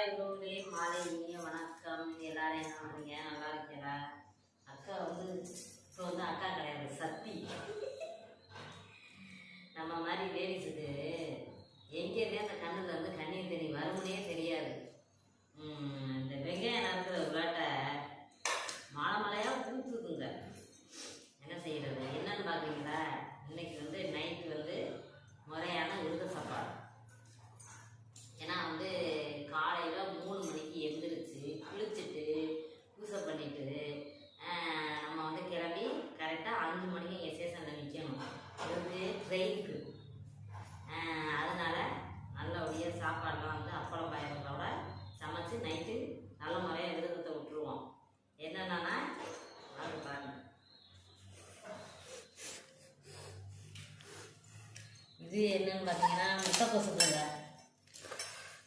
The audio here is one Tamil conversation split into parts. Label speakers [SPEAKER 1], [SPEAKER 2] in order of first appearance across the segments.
[SPEAKER 1] ஹாய் ரோலே மாலை இனிய வணக்கம். எல்லாரும் என்ன பண்ணுறீங்க? நல்லா இருக்கீங்களா? அக்கா இப்போ அக்கா கிடையாது, சத்தி. நம்ம மாதிரி லேடிஸுக்கு எங்கேயுமே அந்த கண்ணில் கண்ணீர் தண்ணி வருமுனே தெரியாது. இந்த வெங்காயம் நடக்கிற விளையாட்டை மழை மழையாக ஊற்றுதுங்க. என்ன செய்கிறது? என்னன்னு பார்க்குறீங்களா? இன்னைக்கு நைட்டு முறையான விருத சாப்பாடு. ஏன்னா காலையில் 3 மணிக்கு எழுந்திரிச்சு குளிச்சுட்டு பூஜை பண்ணிட்டு நம்ம கிளம்பி கரெக்டாக 5 மணிக்கு எங்கள் ஸ்டேஷனில் நிற்கணும். ட்ரெயினுக்கு. அதனால் நல்லபடியாக சாப்பாடெலாம் அப்பளம் பாயங்களோட சமைச்சு நைட்டு நல்ல முறையாக விருதத்தை விட்டுருவோம். என்னென்னா அது பாருங்கள், இது என்னன்னு பார்த்தீங்கன்னா முட்டைக்கோசுக்குங்க.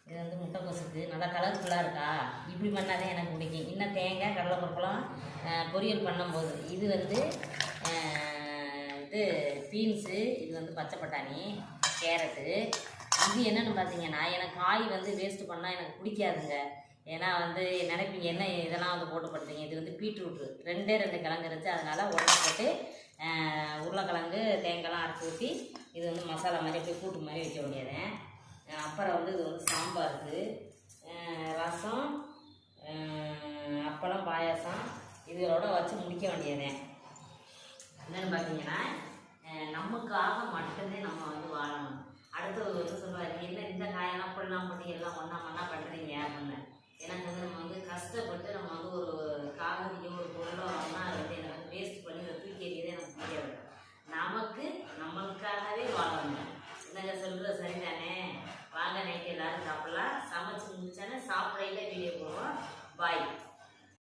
[SPEAKER 1] இது முட்டைக்கோசுக்கு நல்லா கலர்ஃபுல்லாக இருக்கா? இப்படி பண்ணாதான் எனக்கு பிடிக்கும். இன்னும் தேங்காய் கடலைப்பருப்பெல்லாம் பொரியல் பண்ணும்போது இது பீன்ஸு, இது பச்சை பட்டாணி, கேரட்டு. இது என்னென்னு பார்த்தீங்கன்னா, எனக்கு காய் வேஸ்ட்டு பண்ணால் எனக்கு பிடிக்காதுங்க. ஏன்னா நினைப்பீங்க என்ன இதெல்லாம் போட்டு படுத்துங்க. இது பீட்ரூட்டு 2 கிழங்கு இருந்துச்சு, அதனால் உடம்பு போட்டு உருளைக்கிழங்கு தேங்காய்லாம் அரைச்சி ஊற்றி இது மசாலா மாதிரி அப்படியே கூட்டு மாதிரி வைக்க வேண்டியது. அப்புறம் இது சாம்பாருக்கு, ரசம், அப்பளம், பாயாசம் இதுகளோட வச்சு முடிக்க வேண்டியது. என்னென்னு பார்த்தீங்கன்னா, நமக்காக மட்டுமே நம்ம வாழணும். அடுத்து சொல்லுவார், என்ன இந்த காயெல்லாம் இப்படிலாம் போட்டு எல்லாம் ஒன்றா பண்ணுறீங்க அப்படின்னு. எனக்கு நம்ம கஷ்டப்பட்டு நம்ம ஒரு காகரியோ ஒரு பொருளோ வாங்கினா அது எனக்கு வேஸ்ட் பண்ணி அதை தூக்கி எறியதே எனக்கு பிடிக்காது. நம்மளுக்காகவே வாழணும். என்னங்க சொல்கிறது சரிதானே? வாங்க நைட்டு எல்லோரும் சாப்பிட்லாம். சமைச்சு முடிச்சானே சாப்பிடையில வீடியோ போடுவோம். பாய்.